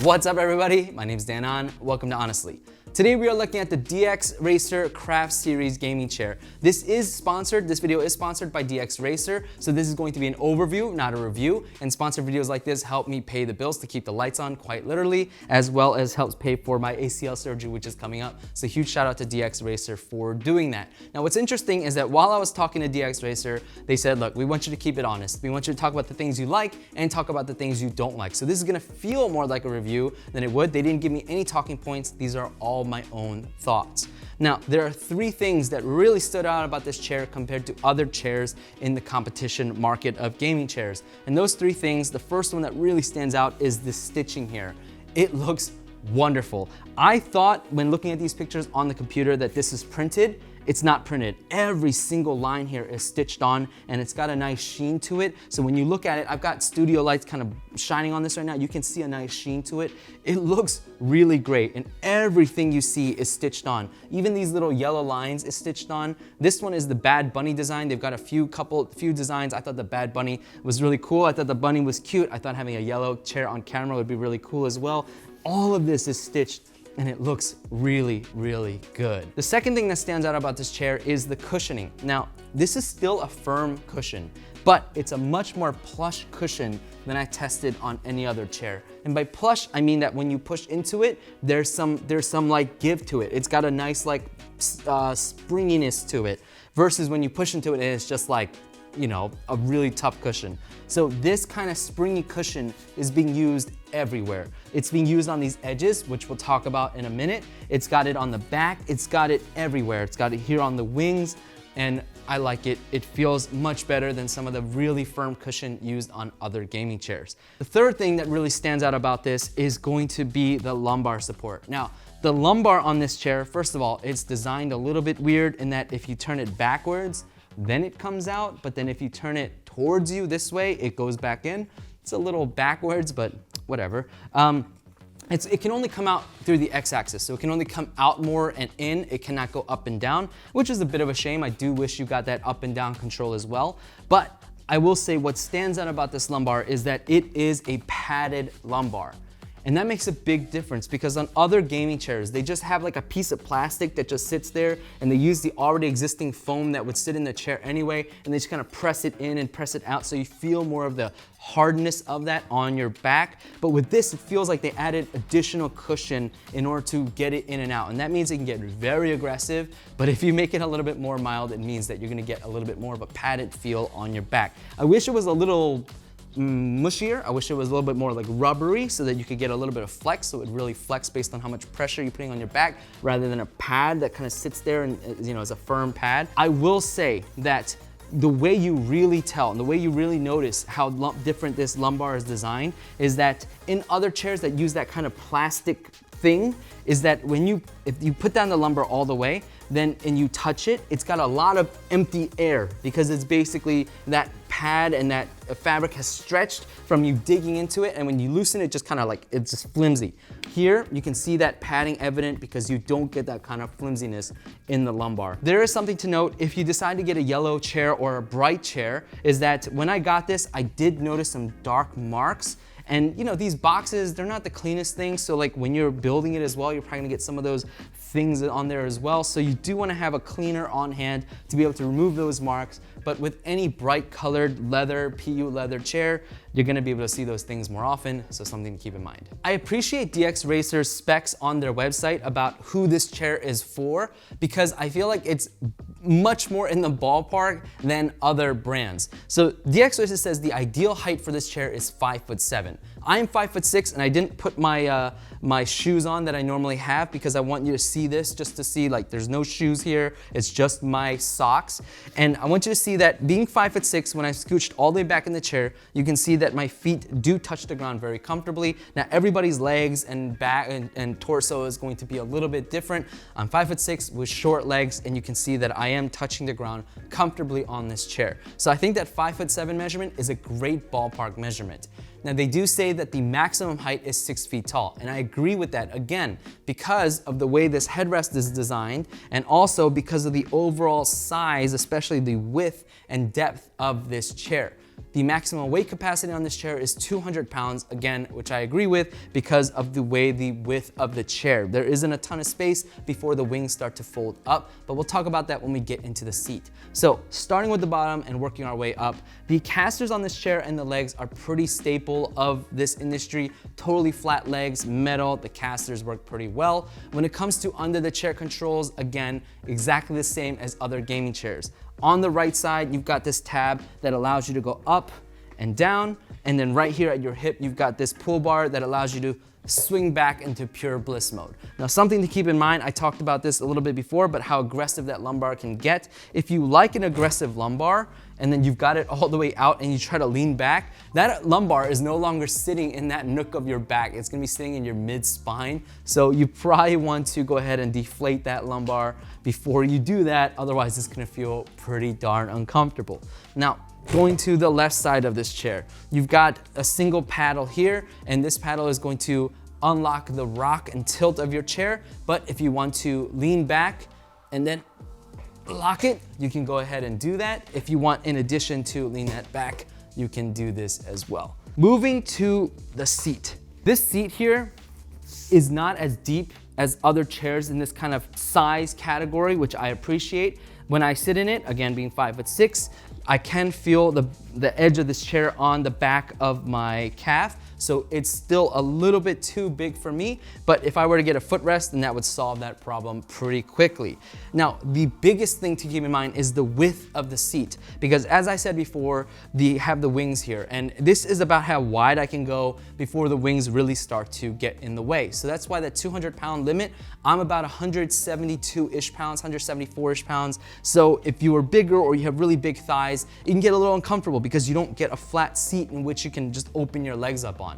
What's up everybody? My name is Dan. Welcome to Ahnestly. Today we are looking at the DXRacer Craft Series gaming chair. This video is sponsored by DXRacer, so this is going to be an overview, not a review, and sponsored videos like this help me pay the bills to keep the lights on, quite literally, as well as helps pay for my ACL surgery, which is coming up. So huge shout out to DXRacer for doing that. Now what's interesting is that while I was talking to DXRacer, they said, look, we want you to keep it honest. We want you to talk about the things you like and talk about the things you don't like. So this is gonna feel more like a review than it would. They didn't give me any talking points. These are all my own thoughts. Now, there are three things that really stood out about this chair compared to other chairs in the competition market of gaming chairs. And those three things, the first one that really stands out is the stitching here. It looks wonderful. I thought when looking at these pictures on the computer that this is printed. It's not printed. Every single line here is stitched on and it's got a nice sheen to it. So when you look at it, I've got studio lights kind of shining on this right now. You can see a nice sheen to it. It looks really great and everything you see is stitched on. Even these little yellow lines is stitched on. This one is the Bad Bunny design. They've got a few designs. I thought the Bad Bunny was really cool. I thought the bunny was cute. I thought having a yellow chair on camera would be really cool as well. All of this is stitched and it looks really, really good. The second thing that stands out about this chair is the cushioning. Now, this is still a firm cushion, but it's a much more plush cushion than I tested on any other chair. And by plush, I mean that when you push into it, there's some like give to it. It's got a nice like springiness to it, versus when you push into it and it's just like, you know, a really tough cushion. So this kind of springy cushion is being used everywhere. It's being used on these edges, which we'll talk about in a minute. It's got it on the back. It's got it everywhere. It's got it here on the wings, and I like it. It feels much better than some of the really firm cushion used on other gaming chairs. The third thing that really stands out about this is going to be the lumbar support. Now, the lumbar on this chair, first of all, it's designed a little bit weird in that if you turn it backwards, then it comes out, but then if you turn it towards you this way, it goes back in. It's a little backwards, but whatever. It can only come out through the x-axis, so it can only come out more and in. It cannot go up and down, which is a bit of a shame. I do wish you got that up and down control as well. But I will say what stands out about this lumbar is that it is a padded lumbar. And that makes a big difference because on other gaming chairs, they just have like a piece of plastic that just sits there and they use the already existing foam that would sit in the chair anyway, and they just kind of press it in and press it out so you feel more of the hardness of that on your back. But with this, it feels like they added additional cushion in order to get it in and out. And that means it can get very aggressive, but if you make it a little bit more mild, it means that you're gonna get a little bit more of a padded feel on your back. I wish it was a little mushier. I wish it was a little bit more like rubbery so that you could get a little bit of flex, so it would really flex based on how much pressure you're putting on your back rather than a pad that kind of sits there and, you know, is a firm pad. I will say that the way you really tell and the way you really notice how different this lumbar is designed is that in other chairs that use that kind of plastic thing is that if you put down the lumbar all the way, then and you touch it, it's got a lot of empty air because it's basically that pad and that fabric has stretched from you digging into it, and when you loosen it, just kind of like, it's just flimsy. Here, you can see that padding evident because you don't get that kind of flimsiness in the lumbar. There is something to note if you decide to get a yellow chair or a bright chair, is that when I got this, I did notice some dark marks. And you know, these boxes, they're not the cleanest things, so like when you're building it as well, you're probably gonna get some of those things on there as well. So you do wanna have a cleaner on hand to be able to remove those marks. But with any bright colored leather, PU leather chair, you're gonna be able to see those things more often, so something to keep in mind. I appreciate DXRacer's specs on their website about who this chair is for, because I feel like it's much more in the ballpark than other brands. So DXRacer says the ideal height for this chair is 5'7". I'm 5'6", and I didn't put my my shoes on that I normally have because I want you to see this, just to see like there's no shoes here, it's just my socks. And I want you to see that being 5'6", when I scooched all the way back in the chair, you can see that my feet do touch the ground very comfortably. Now everybody's legs and back and torso is going to be a little bit different. I'm 5'6" with short legs, and you can see that I am touching the ground comfortably on this chair. So I think that 5'7" measurement is a great ballpark measurement. Now they do say that the maximum height is 6 feet tall, and I agree with that, again, because of the way this headrest is designed, and also because of the overall size, especially the width and depth of this chair. The maximum weight capacity on this chair is 200 pounds, again, which I agree with because of the width of the chair. There isn't a ton of space before the wings start to fold up, but we'll talk about that when we get into the seat. So starting with the bottom and working our way up, the casters on this chair and the legs are pretty staple of this industry. Totally flat legs, metal, the casters work pretty well. When it comes to under the chair controls, again, exactly the same as other gaming chairs. On the right side, you've got this tab that allows you to go up and down. And then right here at your hip, you've got this pull bar that allows you to swing back into pure bliss mode. Now, something to keep in mind, I talked about this a little bit before, but how aggressive that lumbar can get. If you like an aggressive lumbar, and then you've got it all the way out and you try to lean back, that lumbar is no longer sitting in that nook of your back. It's gonna be sitting in your mid-spine. So you probably want to go ahead and deflate that lumbar before you do that. Otherwise, it's gonna feel pretty darn uncomfortable. Now, going to the left side of this chair, you've got a single paddle here, and this paddle is going to unlock the rock and tilt of your chair. But if you want to lean back and then lock it, you can go ahead and do that. If you want, in addition to lean that back, you can do this as well. Moving to the seat. This seat here is not as deep as other chairs in this kind of size category, which I appreciate. When I sit in it, again, being 5'6", I can feel the edge of this chair on the back of my calf. So it's still a little bit too big for me, but if I were to get a footrest, then that would solve that problem pretty quickly. Now, the biggest thing to keep in mind is the width of the seat, because as I said before, have the wings here, and this is about how wide I can go before the wings really start to get in the way. So that's why that 200-pound limit, I'm about 172-ish pounds, 174-ish pounds. So if you are bigger or you have really big thighs, you can get a little uncomfortable because you don't get a flat seat in which you can just open your legs up on.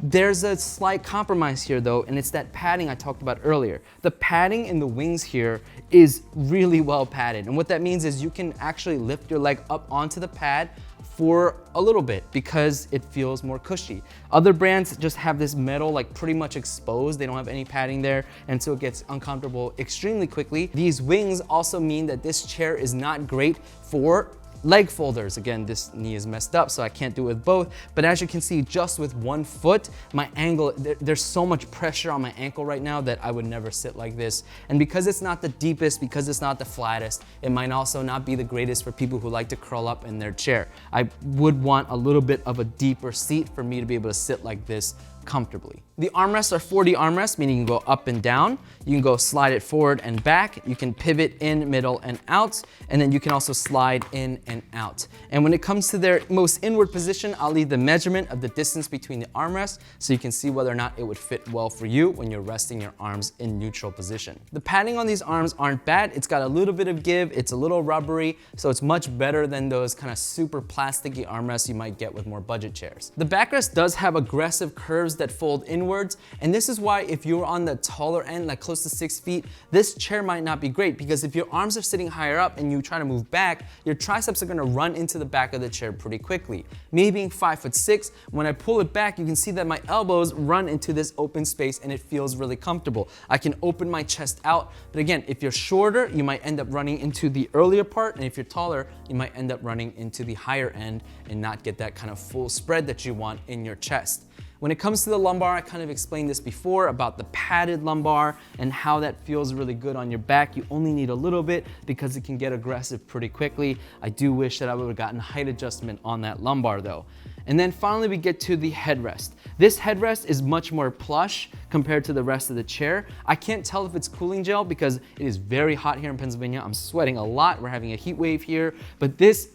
There's a slight compromise here though, and it's that padding I talked about earlier. The padding in the wings here is really well padded, and what that means is you can actually lift your leg up onto the pad for a little bit because it feels more cushy. Other brands just have this metal like pretty much exposed. They don't have any padding there, and so it gets uncomfortable extremely quickly. These wings also mean that this chair is not great for leg folders. Again, this knee is messed up, so I can't do it with both. But as you can see, just with one foot, my angle, there's so much pressure on my ankle right now that I would never sit like this. And because it's not the deepest, because it's not the flattest, it might also not be the greatest for people who like to curl up in their chair. I would want a little bit of a deeper seat for me to be able to sit like this comfortably. The armrests are 4D armrests, meaning you can go up and down. You can go slide it forward and back. You can pivot in, middle, and out. And then you can also slide in and out. And when it comes to their most inward position, I'll leave the measurement of the distance between the armrests so you can see whether or not it would fit well for you when you're resting your arms in neutral position. The padding on these arms aren't bad. It's got a little bit of give. It's a little rubbery, so it's much better than those kind of super plasticky armrests you might get with more budget chairs. The backrest does have aggressive curves that fold inwards, and this is why if you're on the taller end, like close to 6 feet, this chair might not be great, because if your arms are sitting higher up and you try to move back, your triceps are gonna run into the back of the chair pretty quickly. Me being 5'6", when I pull it back, you can see that my elbows run into this open space and it feels really comfortable. I can open my chest out, but again, if you're shorter, you might end up running into the earlier part, and if you're taller, you might end up running into the higher end and not get that kind of full spread that you want in your chest. When it comes to the lumbar, I kind of explained this before about the padded lumbar and how that feels really good on your back. You only need a little bit because it can get aggressive pretty quickly. I do wish that I would have gotten height adjustment on that lumbar though. And then finally we get to the headrest. This headrest is much more plush compared to the rest of the chair. I can't tell if it's cooling gel because it is very hot here in Pennsylvania. I'm sweating a lot. We're having a heat wave here, but this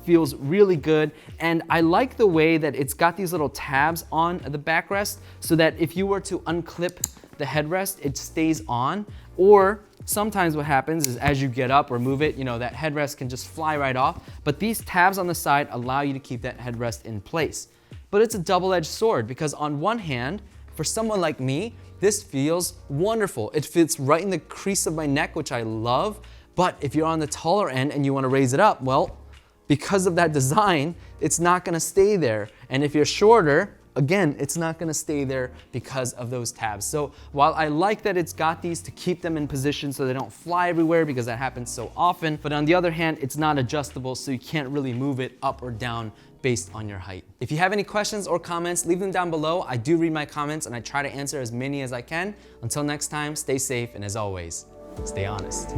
feels really good, and I like the way that it's got these little tabs on the backrest so that if you were to unclip the headrest, it stays on. Or sometimes what happens is as you get up or move it, that headrest can just fly right off, but these tabs on the side allow you to keep that headrest in place. But it's a double-edged sword, because on one hand, for someone like me, this feels wonderful. It fits right in the crease of my neck, which I love, but if you're on the taller end and you want to raise it up, well, because of that design, it's not gonna stay there. And if you're shorter, again, it's not gonna stay there because of those tabs. So while I like that it's got these to keep them in position so they don't fly everywhere, because that happens so often, but on the other hand, it's not adjustable, so you can't really move it up or down based on your height. If you have any questions or comments, leave them down below. I do read my comments and I try to answer as many as I can. Until next time, stay safe, and as always, stay honest.